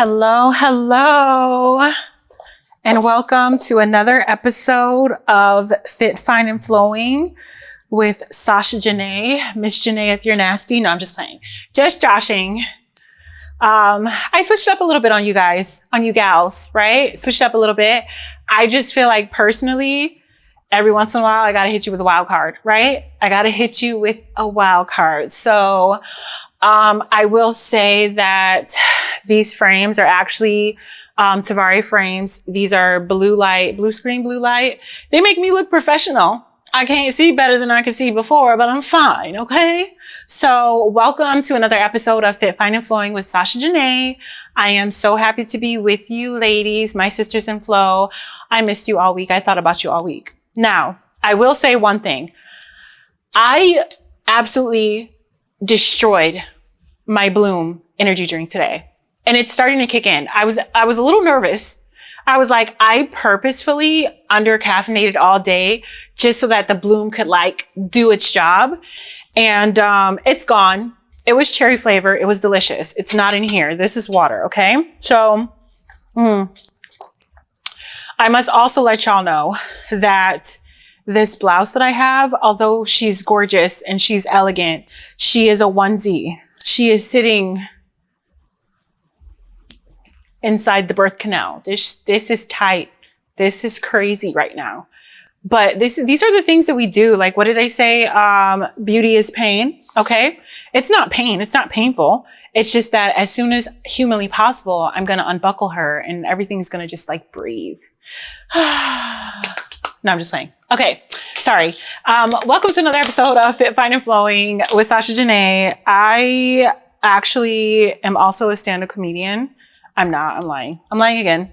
Hello, hello, and welcome to another episode of Fit, Fine, and Flowing with Sasha Janae. Miss Janae, if you're nasty. No, I'm just playing. Just joshing. I switched up a little bit on you guys, on you gals, right? Switched up a little bit. I just feel like personally, every once in a while, I got to hit you with a wild card, right? I got to hit you with a wild card. So, I will say that these frames are actually, Tavares frames. These are blue screen blue light. They make me look professional. I can't see better than I could see before, but I'm fine. Okay. So welcome to another episode of Fit, Fine, and Flowing with Sasha Janae. I am so happy to be with you ladies, my sisters in flow. I missed you all week. I thought about you all week. Now, I will say one thing. I absolutely destroyed my Bloom energy drink today, and it's starting to kick in. I was a little nervous. I was like, I purposefully under caffeinated all day just so that the Bloom could like do its job. And, it's gone. It was cherry flavor. It was delicious. It's not in here. This is water. Okay. So, I must also let y'all know that this blouse that I have, although she's gorgeous and she's elegant, she is a onesie. She is sitting inside the birth canal. This is tight. This is crazy right now. But these are the things that we do. Like, what do they say? Beauty is pain. Okay. It's not pain. It's not painful. It's just that as soon as humanly possible, I'm going to unbuckle her and everything's going to just like breathe. No, I'm just playing. Okay. Sorry. Welcome to another episode of Fit, Fine, and Flowing with Sasha Janae. I actually am also a stand-up comedian. I'm not. I'm lying. I'm lying again.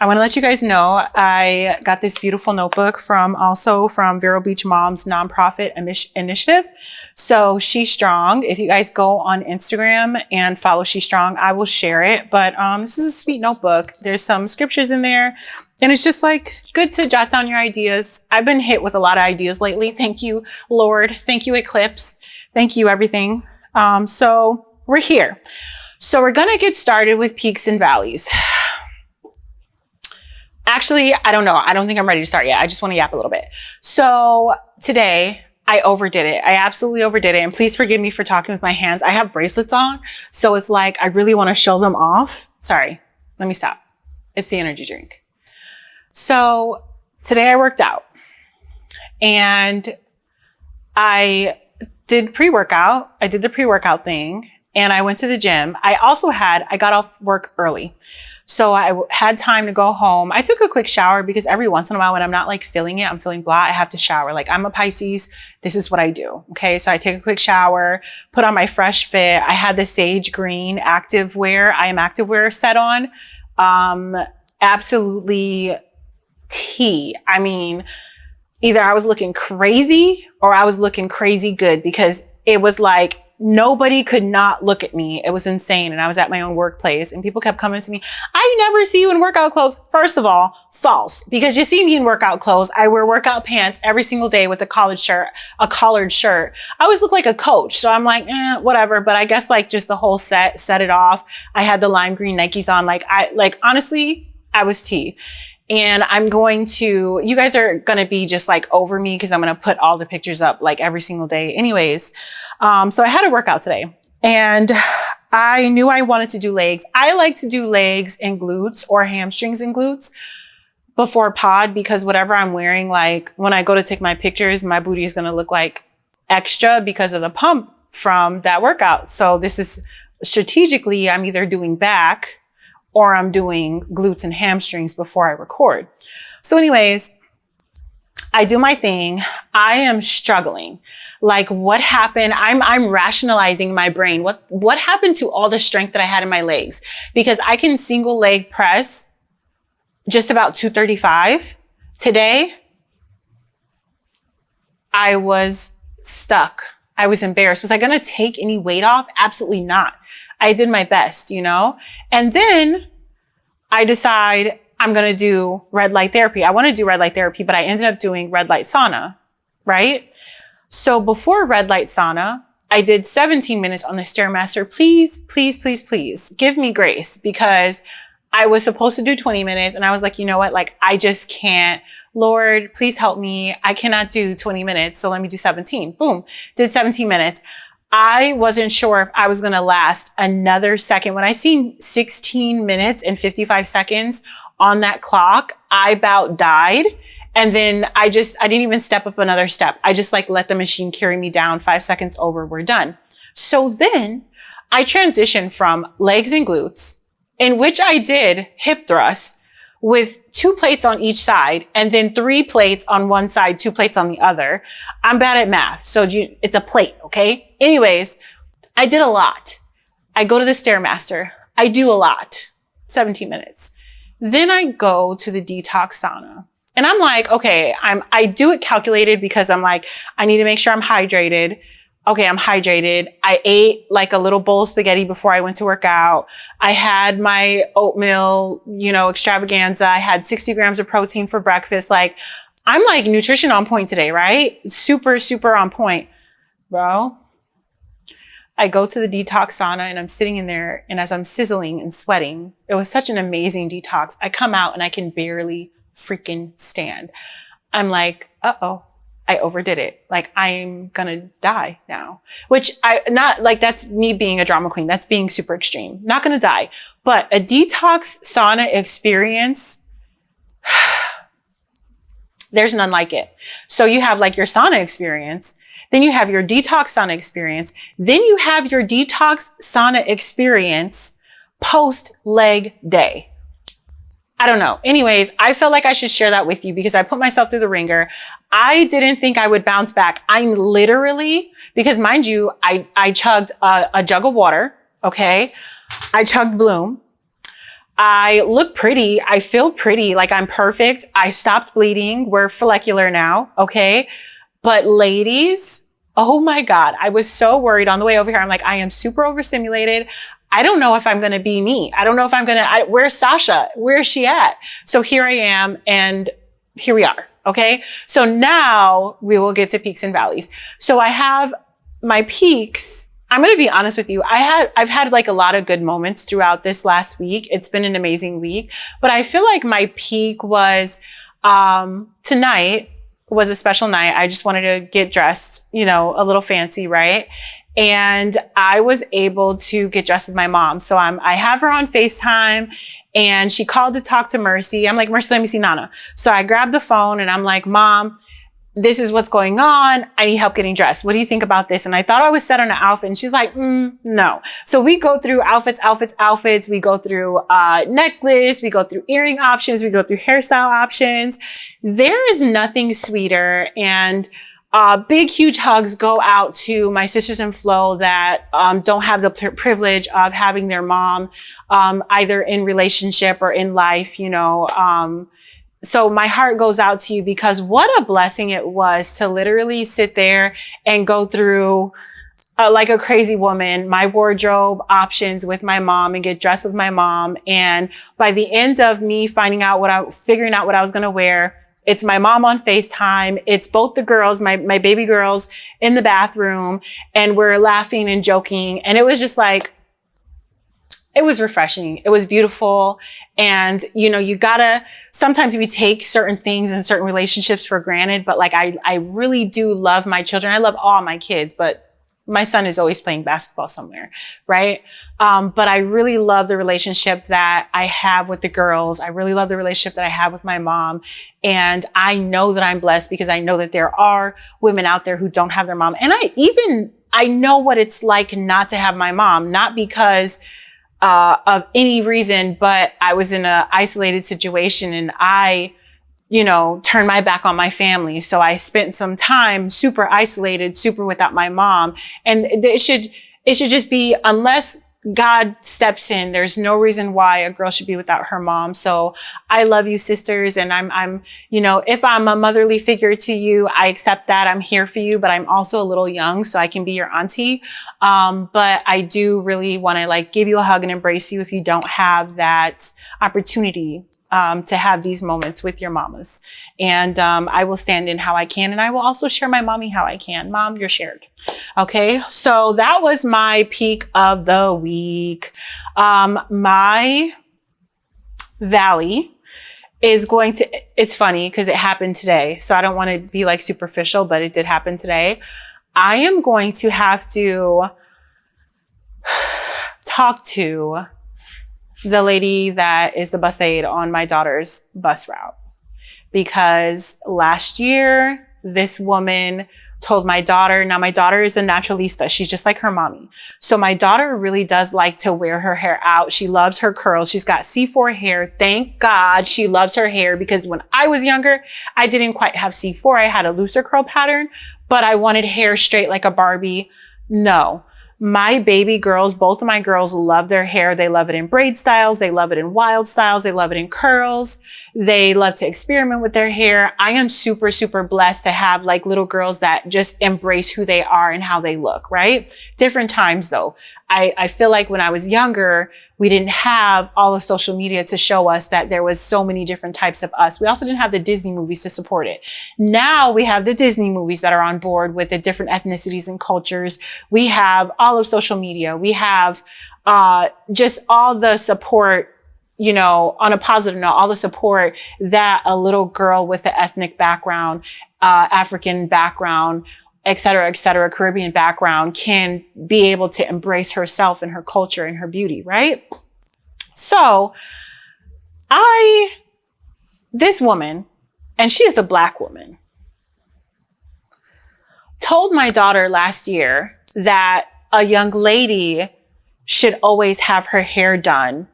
I want to let you guys know I got this beautiful notebook from Vero Beach Moms nonprofit initiative. So She's Strong. If you guys go on Instagram and follow She's Strong, I will share it. But this is a sweet notebook. There's some scriptures in there, and it's just like good to jot down your ideas. I've been hit with a lot of ideas lately. Thank you, Lord. Thank you, Eclipse. Thank you, everything. So we're here. So we're going to get started with peaks and valleys. Actually, I don't know. I don't think I'm ready to start yet. I just want to yap a little bit. So today I overdid it. I absolutely overdid it. And please forgive me for talking with my hands. I have bracelets on. So it's like, I really want to show them off. Sorry. Let me stop. It's the energy drink. So today I worked out and I did pre-workout. I did the pre-workout thing. And I went to the gym. I got off work early. So I had time to go home. I took a quick shower because every once in a while when I'm not like feeling it, I'm feeling blah, I have to shower. Like, I'm a Pisces. This is what I do. Okay. So I take a quick shower, put on my Fresh Fit. I had the sage green activewear. I am activewear set on. Absolutely tea. I mean, either I was looking crazy or I was looking crazy good because it was like, nobody could not look at me. It was insane. And I was at my own workplace and people kept coming to me. I never see you in workout clothes. First of all, false, because you see me in workout clothes. I wear workout pants every single day with a collared shirt. I always look like a coach. So I'm like, whatever. But I guess like just the whole set it off. I had the lime green Nikes on. Honestly, I was tea. And you guys are going to be just like over me because I'm going to put all the pictures up like every single day anyways. So I had a workout today and I knew I wanted to do legs. I like to do legs and glutes or hamstrings and glutes before pod because whatever I'm wearing, like when I go to take my pictures, my booty is going to look like extra because of the pump from that workout. So this is strategically, I'm either doing back or I'm doing glutes and hamstrings before I record. So anyways, I do my thing. I am struggling. Like, what happened? I'm rationalizing my brain. What happened to all the strength that I had in my legs? Because I can single leg press just about 235. Today, I was stuck. I was embarrassed. Was I going to take any weight off? Absolutely not. I did my best, and then I decide I'm going to do red light therapy. I want to do red light therapy, but I ended up doing red light sauna, right? So before red light sauna, I did 17 minutes on the Stairmaster. Please, please, please, please give me grace, because I was supposed to do 20 minutes and I was like, you know what? Like, I just can't. Lord, please help me. I cannot do 20 minutes. So let me do 17. Boom. Did 17 minutes. I wasn't sure if I was going to last another second. When I seen 16 minutes and 55 seconds on that clock, I about died. And then I didn't even step up another step. I just like let the machine carry me down. 5 seconds over, we're done. So then I transitioned from legs and glutes, in which I did hip thrusts with 2 plates on each side, and then 3 plates on one side, 2 plates on the other. I'm bad at math, so it's a plate, okay? Anyways, I did a lot. I go to the Stairmaster. I do a lot. 17 minutes. Then I go to the detox sauna. And I'm like, okay, I do it calculated, because I'm like, I need to make sure I'm hydrated. Okay, I'm hydrated. I ate like a little bowl of spaghetti before I went to work out. I had my oatmeal, extravaganza. I had 60 grams of protein for breakfast. Like, I'm like nutrition on point today, right? Super, super on point. Bro, I go to the detox sauna and I'm sitting in there, and as I'm sizzling and sweating, it was such an amazing detox. I come out and I can barely freaking stand. I'm like, uh-oh, I overdid it. Like, I'm gonna die now, which that's me being a drama queen. That's being super extreme. Not gonna die, but a detox sauna experience, there's none like it. So you have like your sauna experience, then you have your detox sauna experience, then you have your detox sauna experience post leg day. I don't know. Anyways, I felt like I should share that with you because I put myself through the ringer. I didn't think I would bounce back. I'm literally, because mind you, I chugged a jug of water. Okay. I chugged Bloom. I look pretty. I feel pretty. Like I'm perfect. I stopped bleeding. We're follicular now. Okay. But ladies, oh my God, I was so worried on the way over here. I'm like, I am super overstimulated. I don't know if I'm going to be me. I don't know if I'm going to, where's Sasha? Where is she at? So here I am, and here we are. Okay. So now we will get to peaks and valleys. So I have my peaks. I'm going to be honest with you. I've had like a lot of good moments throughout this last week. It's been an amazing week, but I feel like my peak was, tonight was a special night. I just wanted to get dressed, a little fancy, right? And I was able to get dressed with my mom. So I have her on FaceTime, and she called to talk to Mercy. I'm like, Mercy, let me see Nana. So I grabbed the phone and I'm like, Mom, this is what's going on. I need help getting dressed. What do you think about this? And I thought I was set on an outfit, and she's like, no. So we go through outfits. We go through necklace. We go through earring options. We go through hairstyle options. There is nothing sweeter. And big, huge hugs go out to my sisters in Flow that don't have the privilege of having their mom either in relationship or in life, So my heart goes out to you, because what a blessing it was to literally sit there and go through like a crazy woman, my wardrobe options with my mom, and get dressed with my mom. And by the end of me figuring out what I was going to wear, it's my mom on FaceTime. It's both the girls, my baby girls in the bathroom, and we're laughing and joking. And it was just like, it was refreshing. It was beautiful. And, sometimes we take certain things and certain relationships for granted, but like, I really do love my children. I love all my kids, but my son is always playing basketball somewhere, right? But I really love the relationship that I have with the girls. I really love the relationship that I have with my mom. And I know that I'm blessed, because I know that there are women out there who don't have their mom. And I know what it's like not to have my mom, not because of any reason, but I was in an isolated situation, and I turned my back on my family. So I spent some time super isolated, super without my mom. And it should just be, unless God steps in, there's no reason why a girl should be without her mom. So I love you, sisters. And I'm, if I'm a motherly figure to you, I accept that. I'm here for you, but I'm also a little young, so I can be your auntie. But I do really want to give you a hug and embrace you if you don't have that opportunity to have these moments with your mamas. And I will stand in how I can. And I will also share my mommy how I can. Mom, you're shared. Okay. So that was my peak of the week. My valley is going to, it's funny because it happened today. So I don't want to be like superficial, but it did happen today. I am going to have to talk to the lady that is the bus aide on my daughter's bus route, because last year, this woman told my daughter, now my daughter is a naturalista. She's just like her mommy. So my daughter really does like to wear her hair out. She loves her curls. She's got C4 hair. Thank God she loves her hair, because when I was younger, I didn't quite have C4. I had a looser curl pattern, but I wanted hair straight like a Barbie. No. My baby girls, both of my girls love their hair. They love it in braid styles. They love it in wild styles. They love it in curls. They love to experiment with their hair. I am super, super blessed to have like little girls that just embrace who they are and how they look, right? Different times though. I feel like when I was younger, we didn't have all of social media to show us that there was so many different types of us. We also didn't have the Disney movies to support it. Now we have the Disney movies that are on board with the different ethnicities and cultures. We have all of social media. We have just all the support, you know, on a positive note, all the support that a little girl with an ethnic background, African background, et cetera, Caribbean background can be able to embrace herself and her culture and her beauty, right? So this woman, and she is a Black woman, told my daughter last year that a young lady should always have her hair done.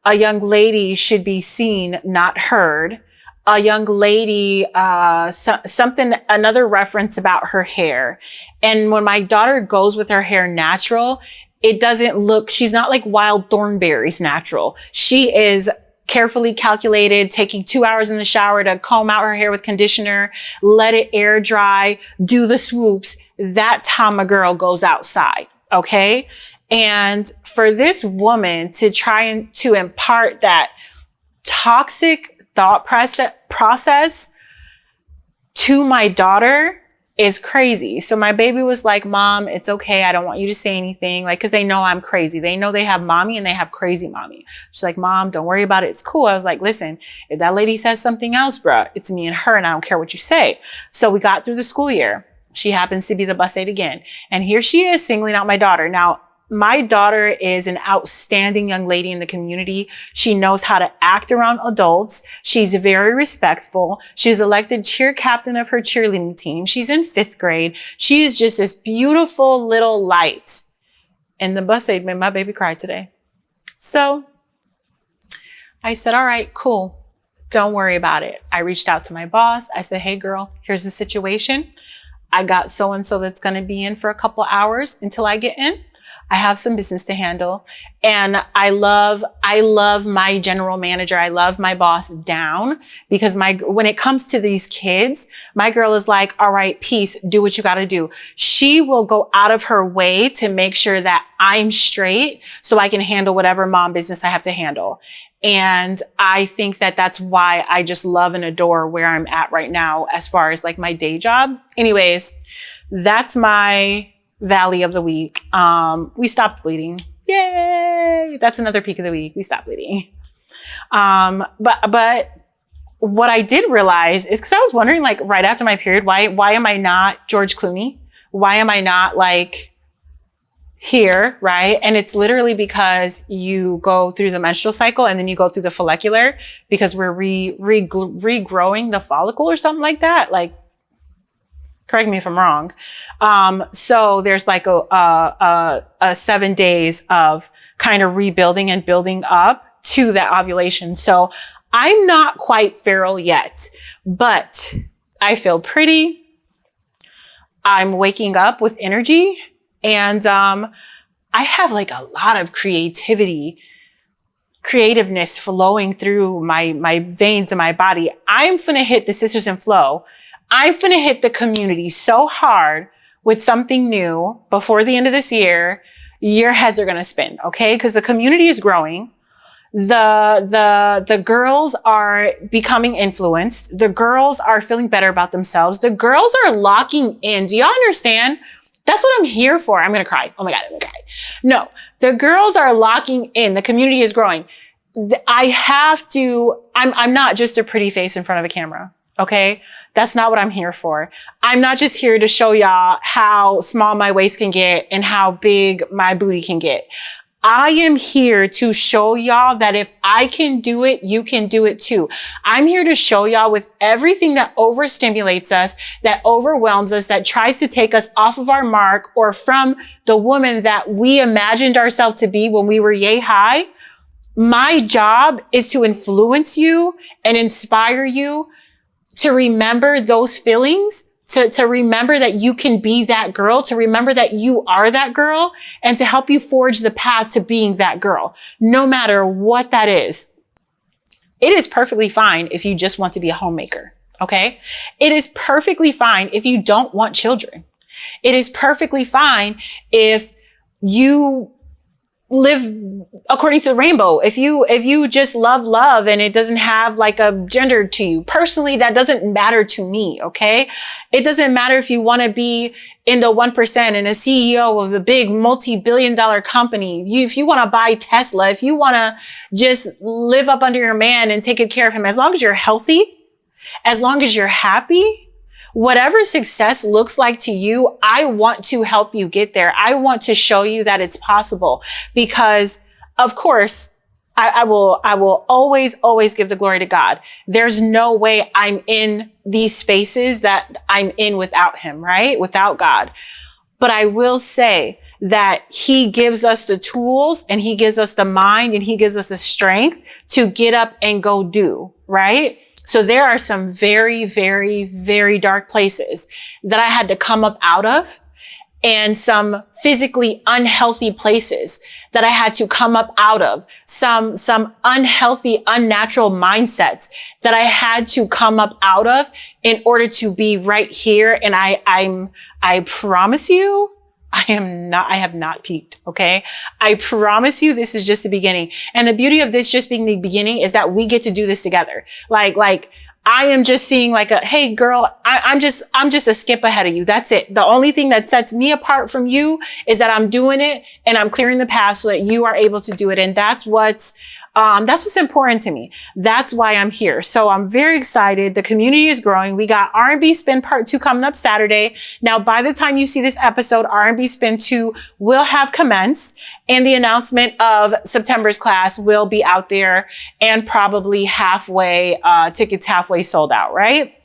A young lady should be seen, not heard. A young lady, another reference about her hair. And when my daughter goes with her hair natural, it doesn't look, she's not like Wild Thornberry's natural. She is carefully calculated, taking 2 hours in the shower to comb out her hair with conditioner, let it air dry, do the swoops. That's how my girl goes outside. Okay. And for this woman to try and to impart that toxic thought process to my daughter is crazy. So my baby was like, Mom, it's okay. I don't want you to say anything. Like, cause they know I'm crazy. They know they have mommy and they have crazy mommy. She's like, Mom, don't worry about it. It's cool. I was like, listen, if that lady says something else, bruh, it's me and her and I don't care what you say. So we got through the school year. She happens to be the bus aide again. And here she is singling out my daughter. Now, my daughter is an outstanding young lady in the community. She knows how to act around adults. She's very respectful. She's elected cheer captain of her cheerleading team. She's in 5th grade. She is just this beautiful little light. And the bus aide made my baby cry today. So I said, all right, cool. Don't worry about it. I reached out to my boss. I said, hey girl, here's the situation. I got so-and-so that's going to be in for a couple hours until I get in. I have some business to handle. And I love my general manager. I love my boss down, because when it comes to these kids, my girl is like, all right, peace, do what you got to do. She will go out of her way to make sure that I'm straight so I can handle whatever mom business I have to handle. And I think that that's why I just love and adore where I'm at right now as far as like my day job. Anyways, that's my valley of the week. We stopped bleeding. Yay! That's another peak of the week. We stopped bleeding. But what I did realize is, because I was wondering, like, right after my period, why am I not George Clooney? Why am I not like here, right? And it's literally because you go through the menstrual cycle and then you go through the follicular, because we're regrowing the follicle or something like that. Like, correct me if I'm wrong. So there's like a 7 days of kind of rebuilding and building up to that ovulation. So I'm not quite feral yet, but I feel pretty. I'm waking up with energy, and I have like a lot of creativeness flowing through my veins in my body. I'm finna hit the Sisters in Flow. I'm finna hit the community so hard with something new before the end of this year. Your heads are gonna spin, okay? Because the community is growing. The girls are becoming influenced. The girls are feeling better about themselves. The girls are locking in. Do y'all understand? That's what I'm here for. I'm going to cry. Oh my God, I'm going to cry. No, the girls are locking in. The community is growing. I'm not just a pretty face in front of a camera. Okay. That's not what I'm here for. I'm not just here to show y'all how small my waist can get and how big my booty can get. I am here to show y'all that if I can do it, you can do it too. I'm here to show y'all with everything that overstimulates us, that overwhelms us, that tries to take us off of our mark or from the woman that we imagined ourselves to be when we were yay high. My job is to influence you and inspire you to remember those feelings, to remember that you can be that girl, to remember that you are that girl, and to help you forge the path to being that girl, no matter what that is. It is perfectly fine if you just want to be a homemaker, okay? It is perfectly fine if you don't want children. It is perfectly fine if you live according to the rainbow. If you just love and it doesn't have like a gender to you. Personally, that doesn't matter to me, okay? It doesn't matter if you want to be in the 1% and a CEO of a big multi-billion-dollar company. If you want to buy Tesla, if you want to just live up under your man and take good care of him, as long as you're healthy, as long as you're happy, whatever success looks like to you, I want to help you get there. I want to show you that it's possible because, of course, I will always give the glory to God. There's no way I'm in these spaces that I'm in without him, right? Without God. But I will say that he gives us the tools and he gives us the mind and he gives us the strength to get up and go do, right? So there are some very, very, very dark places that I had to come up out of and some physically unhealthy places that I had to come up out of, some unhealthy, unnatural mindsets that I had to come up out of in order to be right here. And I promise you, I have not peaked. Okay. I promise you this is just the beginning. And the beauty of this just being the beginning is that we get to do this together. Like I am just seeing like hey girl, I'm just a skip ahead of you. That's it. The only thing that sets me apart from you is that I'm doing it and I'm clearing the path so that you are able to do it. And that's what's important to me. That's why I'm here. So I'm very excited. The community is growing. We got R&B Spin Part 2 coming up Saturday. Now, by the time you see this episode, R&B Spin 2 will have commenced and the announcement of September's class will be out there and probably tickets halfway sold out, right?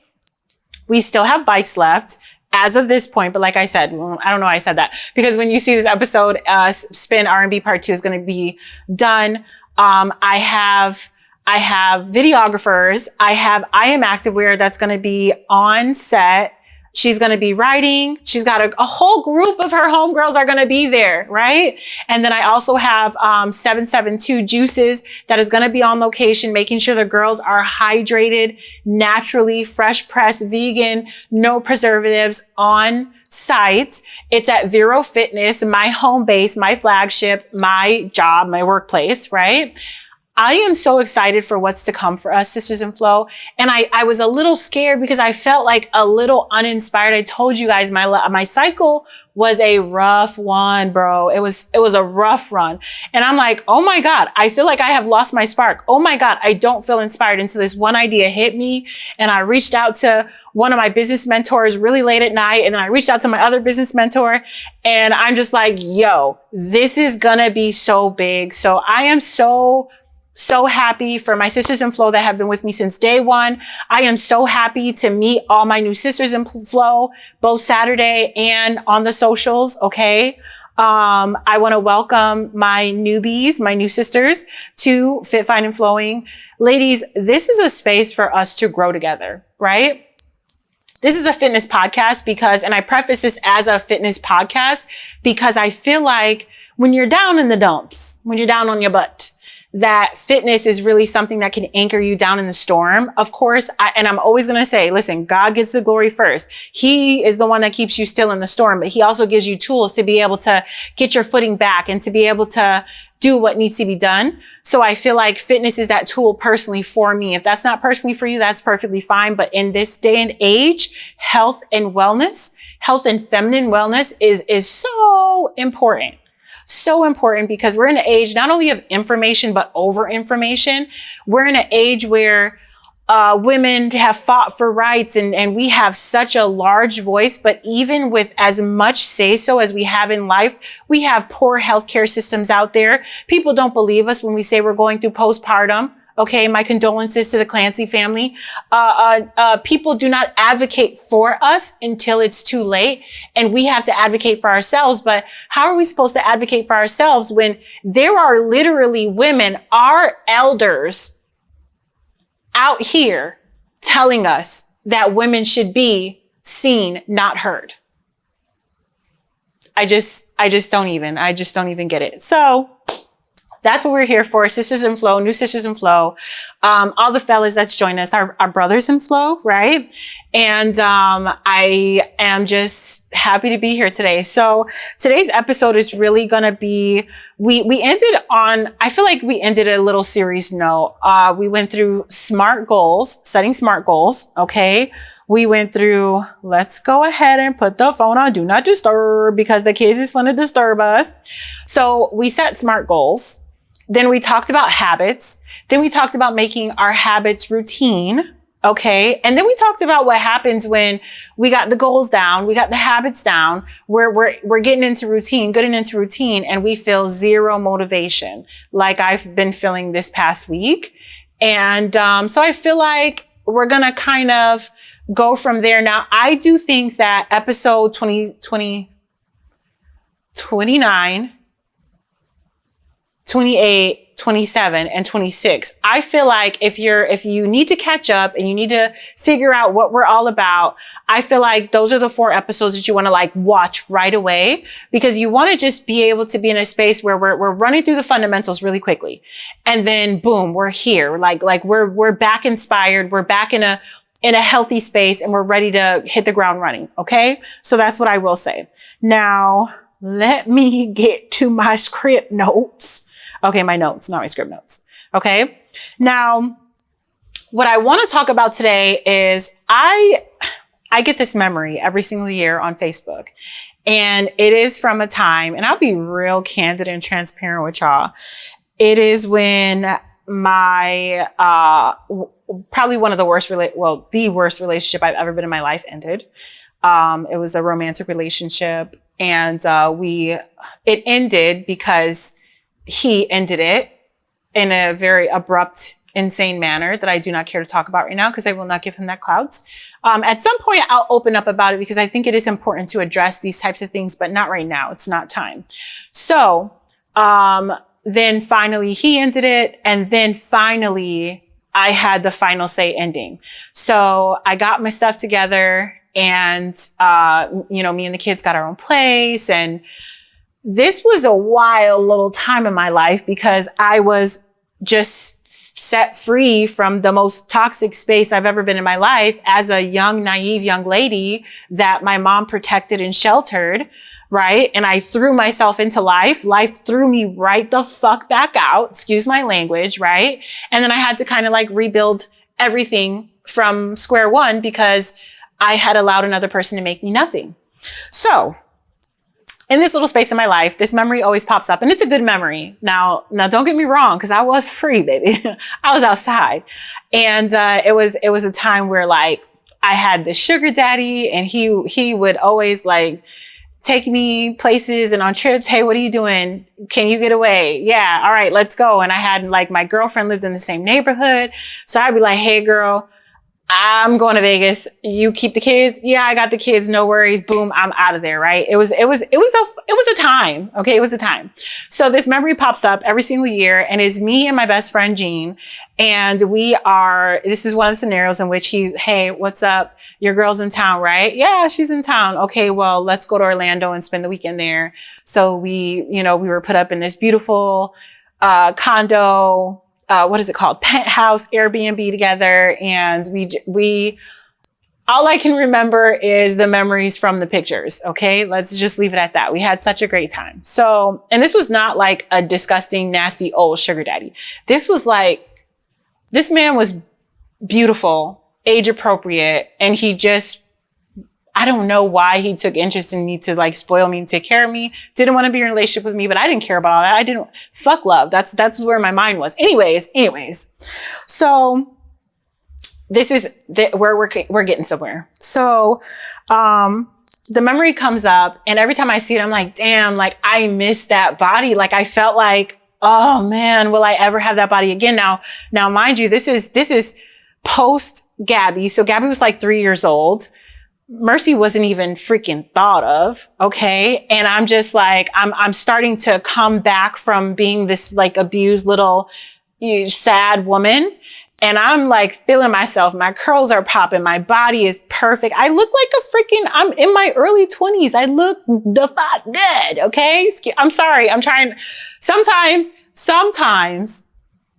We still have bikes left as of this point. But like I said, I don't know why I said that because when you see this episode, Spin R&B Part 2 is going to be done. I have videographers. I am Activewear that's going to be on set. She's going to be writing. She's got a whole group of her homegirls are going to be there, right? And then I also have 772 Juices that is going to be on location, making sure the girls are hydrated, naturally, fresh pressed, vegan, no preservatives on site. It's at Vero Fitness, my home base, my flagship, my job, my workplace, right? I am so excited for what's to come for us, Sisters in Flow. And I was a little scared because I felt like a little uninspired. I told you guys my cycle was a rough one, bro. It was a rough run. And I'm like, oh my God, I feel like I have lost my spark. Oh my God, I don't feel inspired until this one idea hit me. And I reached out to one of my business mentors really late at night. And then I reached out to my other business mentor and I'm just like, yo, this is gonna be so big. So I am so happy for my sisters in Flow that have been with me since day one. I am so happy to meet all my new sisters in Flow, both Saturday and on the socials. Okay. I want to welcome my newbies, my new sisters to Fit, Fine, and Flowing. Ladies, this is a space for us to grow together, right? This is a fitness podcast and I preface this as a fitness podcast because I feel like when you're down in the dumps, when you're down on your butt, that fitness is really something that can anchor you down in the storm. Of course, I'm always going to say, listen, God gets the glory first. He is the one that keeps you still in the storm, but he also gives you tools to be able to get your footing back and to be able to do what needs to be done. So I feel like fitness is that tool personally for me. If that's not personally for you, that's perfectly fine. But in this day and age, health and wellness, health and feminine wellness is so important. So important because we're in an age not only of information, but over information. We're in an age where women have fought for rights and we have such a large voice, but even with as much say so as we have in life, we have poor healthcare systems out there. People don't believe us when we say we're going through postpartum. Okay, my condolences to the Clancy family. People do not advocate for us until it's too late, and we have to advocate for ourselves. But how are we supposed to advocate for ourselves when there are literally women, our elders, out here telling us that women should be seen, not heard? I just don't even get it. So that's what we're here for. Sisters in Flow, new Sisters in Flow. All the fellas that's joined us are brothers in Flow, right? And I am just happy to be here today. So today's episode is really gonna be, we ended on, I feel like we ended a little series note. We went through SMART goals, setting SMART goals, okay? We went through, let's go ahead and put the phone on do not disturb because the kids is going to disturb us. So we set SMART goals. Then we talked about habits. Then we talked about making our habits routine. Okay. And then we talked about what happens when we got the goals down, we got the habits down, we're getting into routine, getting into routine, and we feel zero motivation like I've been feeling this past week. And, so I feel like we're going to kind of go from there. Now, I do think that episode 29, 28, 27, and 26. I feel like if you need to catch up and you need to figure out what we're all about, I feel like those are the 4 episodes that you want to like watch right away, because you want to just be able to be in a space where we're running through the fundamentals really quickly. And then boom, we're here. Like we're back inspired. We're back in a healthy space and we're ready to hit the ground running. Okay. So that's what I will say. Now, let me get to my script notes. Okay, my notes, not my script notes. Okay. Now, what I want to talk about today is I get this memory every single year on Facebook. And it is from a time, and I'll be real candid and transparent with y'all. It is when my, probably one of the worst, the worst relationship I've ever been in my life ended. It was a romantic relationship, and it ended because he ended it in a very abrupt, insane manner that I do not care to talk about right now because I will not give him that clout. At some point, I'll open up about it because I think it is important to address these types of things, but not right now. It's not time. So, then finally he ended it. And then finally I had the final say ending. So I got my stuff together and, me and the kids got our own place. And this was a wild little time in my life because I was just set free from the most toxic space I've ever been in my life as a young, naive young lady that my mom protected and sheltered, right? And I threw myself into life. Life threw me right the fuck back out, excuse my language, right? And then I had to kind of like rebuild everything from square one because I had allowed another person to make me nothing. So in this little space in my life, this memory always pops up, and it's a good memory. Now don't get me wrong, because I was free, baby. I was outside, and it was a time where like I had this sugar daddy, and he would always like take me places and on trips. Hey, what are you doing? Can you get away? Yeah, all right, let's go. And I had like my girlfriend lived in the same neighborhood, so I'd be like, hey, girl, I'm going to Vegas. You keep the kids. Yeah, I got the kids. No worries. Boom. I'm out of there. Right. It was a time. Okay. It was a time. So this memory pops up every single year, and it's me and my best friend, Jean. And this is one of the scenarios in which hey, what's up? Your girl's in town, right? Yeah, she's in town. Okay. Well, let's go to Orlando and spend the weekend there. So we were put up in this beautiful, condo, what is it called? Penthouse, Airbnb together. And we, all I can remember is the memories from the pictures. Okay. Let's just leave it at that. We had such a great time. So, and this was not like a disgusting, nasty old sugar daddy. This was like, this man was beautiful, age appropriate. And he just, I don't know why he took interest in me to like spoil me and take care of me. Didn't want to be in a relationship with me, but I didn't care about all that. I didn't fuck love. That's where my mind was. Anyways. So this is where we're getting somewhere. So, the memory comes up and every time I see it, I'm like, damn, like I miss that body. Like I felt like, oh man, will I ever have that body again? Now, mind you, this is post Gabby. So Gabby was like 3 years old. Mercy wasn't even freaking thought of. Okay. And I'm just like, I'm starting to come back from being this like abused little sad woman. And I'm like feeling myself. My curls are popping. My body is perfect. I look like I'm in my early 20s. I look the fuck good. Okay. I'm sorry. I'm trying. Sometimes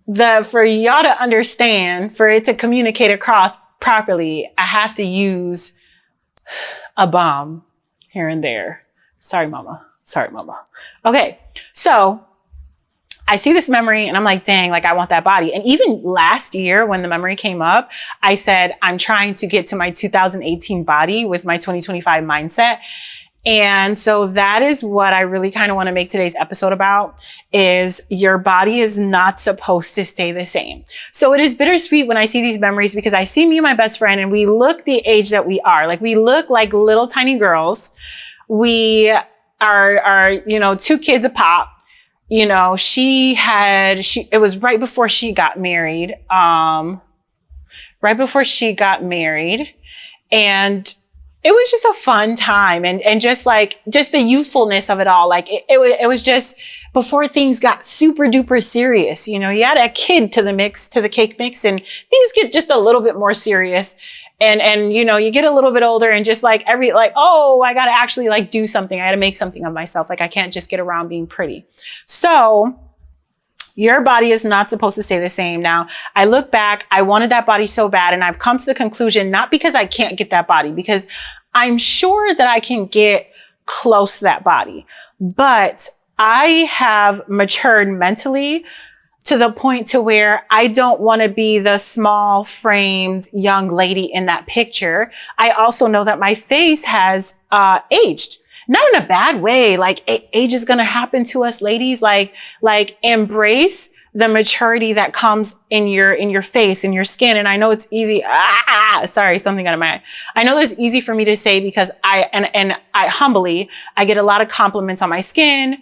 for y'all to understand, for it to communicate across properly, I have to use a bomb here and there. Sorry, mama. Okay. So I see this memory and I'm like, dang, like I want that body. And even last year when the memory came up, I said, I'm trying to get to my 2018 body with my 2025 mindset. And so that is what I really kind of want to make today's episode about, is your body is not supposed to stay the same. So it is bittersweet when I see these memories because I see me and my best friend and we look the age that we are. Like we look like little tiny girls. We are, 2 kids a pop. It was right before she got married. And it was just a fun time and just the youthfulness of it all. Like it was just before things got super duper serious. You add a kid to the cake mix and things get just a little bit more serious. And you get a little bit older and just oh, I got to actually do something. I got to make something of myself. Like I can't just get around being pretty. So your body is not supposed to stay the same. Now, I look back, I wanted that body so bad, and I've come to the conclusion, not because I can't get that body, because I'm sure that I can get close to that body, but I have matured mentally to the point to where I don't want to be the small framed young lady in that picture. I also know that my face has aged. Not in a bad way. Like age is going to happen to us ladies. Like embrace the maturity that comes in your face, in your skin. And I know it's easy. Sorry, something got in my eye. I know it's easy for me to say because I humbly get a lot of compliments on my skin.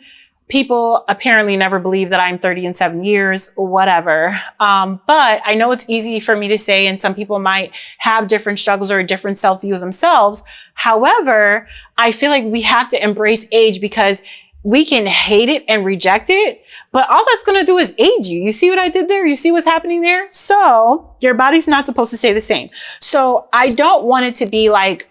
People apparently never believe that I'm 30 and 7 years, whatever. But I know it's easy for me to say, and some people might have different struggles or a different self-view of themselves. However, I feel like we have to embrace age because we can hate it and reject it, but all that's going to do is age you. You see what I did there? You see what's happening there? So your body's not supposed to stay the same. So I don't want it to be like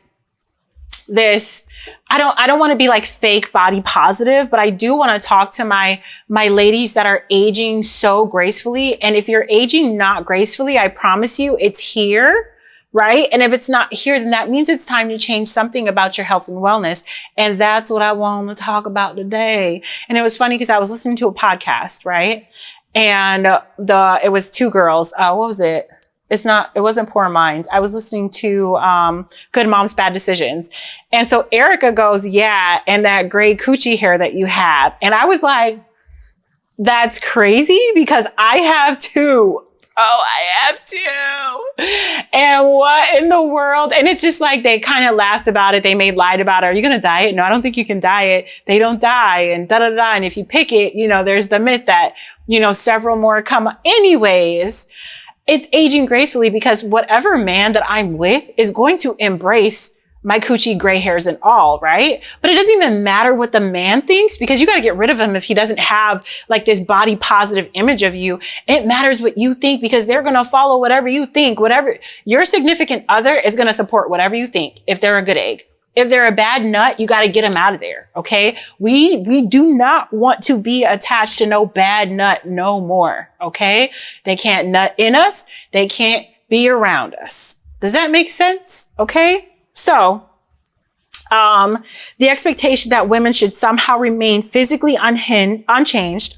this. I don't want to be like fake body positive, but I do want to talk to my ladies that are aging so gracefully. And if you're aging not gracefully, I promise you it's here. Right? And if it's not here, then that means it's time to change something about your health and wellness. And that's what I want to talk about today. And it was funny because I was listening to a podcast, right? And it was 2 girls. What was it? It wasn't Poor Minds. I was listening to Good Moms, Bad Decisions. And so Erica goes, yeah, and that gray coochie hair that you have. And I was like, that's crazy because I have 2. Oh, I have 2. And what in the world? And it's just like, they kind of laughed about it. They made light about it. Are you going to diet? No, I don't think you can diet. They don't die and da-da-da. And if you pick it, there's the myth that, several more come. Anyways, it's aging gracefully because whatever man that I'm with is going to embrace my coochie gray hairs and all, right? But it doesn't even matter what the man thinks because you got to get rid of him if he doesn't have like this body positive image of you. It matters what you think because they're going to follow whatever you think. Whatever your significant other is going to support whatever you think if they're a good egg. If they're a bad nut, you got to get them out of there. Okay. We do not want to be attached to no bad nut no more. Okay. They can't nut in us. They can't be around us. Does that make sense? Okay. So, the expectation that women should somehow remain physically unchanged.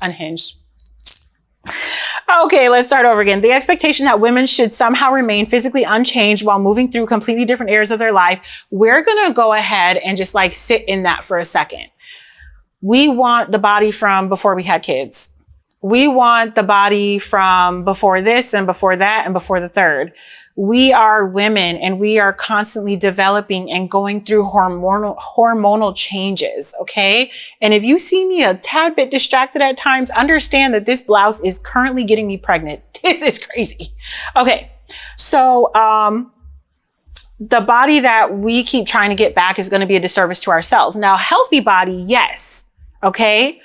Okay, let's start over again. The expectation that women should somehow remain physically unchanged while moving through completely different areas of their life. We're going to go ahead and just like sit in that for a second. We want the body from before we had kids. We want the body from before this and before that and before the third. We are women and we are constantly developing and going through hormonal changes. Okay. And if you see me a tad bit distracted at times, understand that this blouse is currently getting me pregnant. This is crazy. Okay. So, the body that we keep trying to get back is going to be a disservice to ourselves. Now, healthy body, yes. Okay.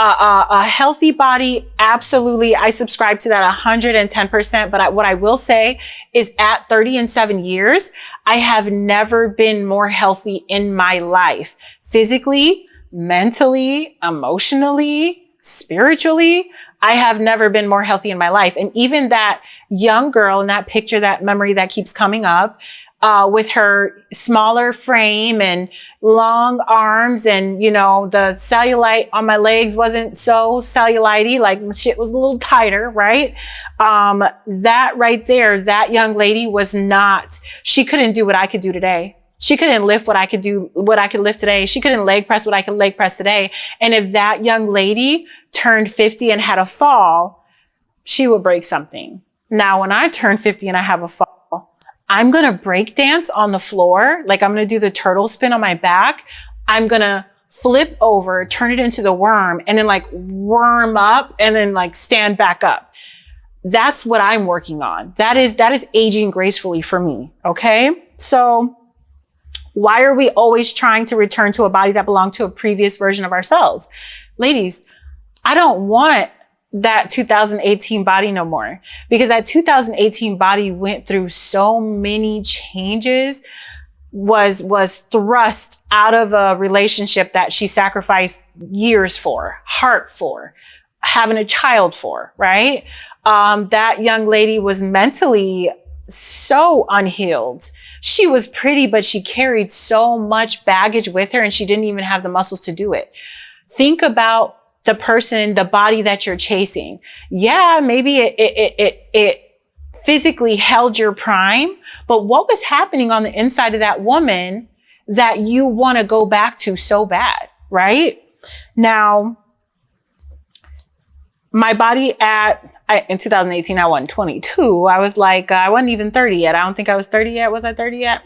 A healthy body, absolutely. I subscribe to that 110%. But what I will say is at 30 and 7 years, I have never been more healthy in my life. Physically, mentally, emotionally, spiritually. I have never been more healthy in my life. And even that young girl in that picture, that memory that keeps coming up, with her smaller frame and long arms and, you know, the cellulite on my legs wasn't so cellulite-y, like shit was a little tighter, right? That right there, that young lady was not, she couldn't do what I could do today. She couldn't lift what I could lift today. She couldn't leg press what I could leg press today. And if that young lady turned 50 and had a fall, she would break something. Now, when I turn 50 and I have a fall, I'm going to break dance on the floor. Like I'm going to do the turtle spin on my back. I'm going to flip over, turn it into the worm and then like worm up and then like stand back up. That's what I'm working on. That is aging gracefully for me. Okay. So why are we always trying to return to a body that belonged to a previous version of ourselves? Ladies, I don't want that 2018 body no more, because that 2018 body went through so many changes, was thrust out of a relationship that she sacrificed years for, heart for, having a child for, right? That young lady was mentally so unhealed. She was pretty, but she carried so much baggage with her and she didn't even have the muscles to do it. Think about the person, the body that you're chasing. Yeah, maybe it physically held your prime, but what was happening on the inside of that woman that you want to go back to so bad, right? Now, my body in 2018, I wasn't 22. I was like, I wasn't even 30 yet. I don't think I was 30 yet. Was I 30 yet?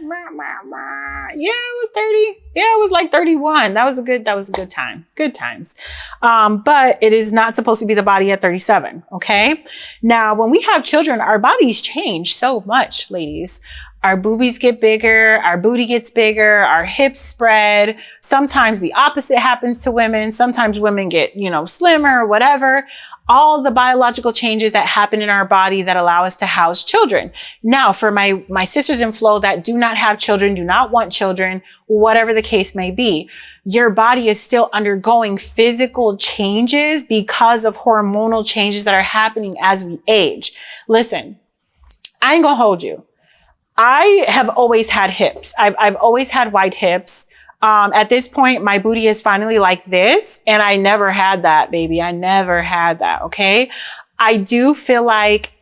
Yeah, I was 30. Yeah, I was like 31. That was a good time. Good times. But it is not supposed to be the body at 37. Okay. Now, when we have children, our bodies change so much, ladies. Our boobies get bigger, our booty gets bigger, our hips spread. Sometimes the opposite happens to women. Sometimes women get, slimmer or whatever. All the biological changes that happen in our body that allow us to house children. Now, for my sisters in flow that do not have children, do not want children, whatever the case may be, your body is still undergoing physical changes because of hormonal changes that are happening as we age. Listen, I ain't gonna hold you. I have always had hips. I've always had wide hips. At this point, my booty is finally like this, and I never had that, baby. I never had that. Okay. I do feel like